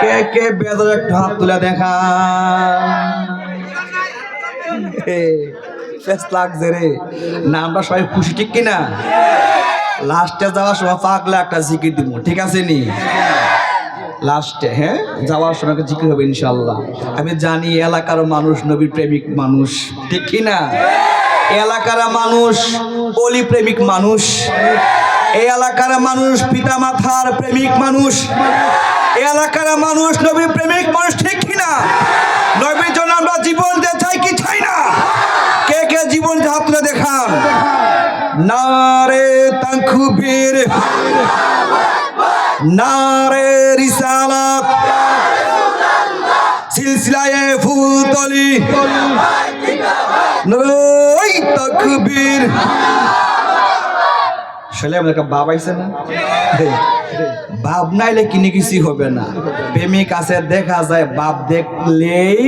কে কে বেদর একটু হাত তুলে দেখা শেষ লাগছে রে না, আমরা সবাই খুশি ঠিক কিনা? লাস্টে যাওয়ার সময় পাগলা একটা জিকির দিব, ঠিক আছে নি? লাস্টে হ্যাঁ যাওয়ার সময় একটা জিকির হবে ইনশাল্লাহ। আমি জানি এলাকার মানুষ নবীর প্রেমিক মানুষ, ঠিক কিনা? এলাকার মানুষ অলি প্রেমিক মানুষ, এই এলাকার মানুষ পিতা মাতার প্রেমিক মানুষ, এই এলাকার মানুষ নবীর প্রেমিক মানুষ, ঠিক কিনা? নবীর জন্য আমরা জীবন দিতে চাই কি চাই না? কে কে জীবন হাত তুলে দেখান। নারে তাকবীর, নারে রিসালাত, সিলসিলায়ে ফুলতলি, নারে তাকবীর। শালা আমাদের বাপ আইছে না, বাপ নাইলে কিনে কিছু হবে না। প্রেমিক আছে দেখা যায়, বাপ দেখলেই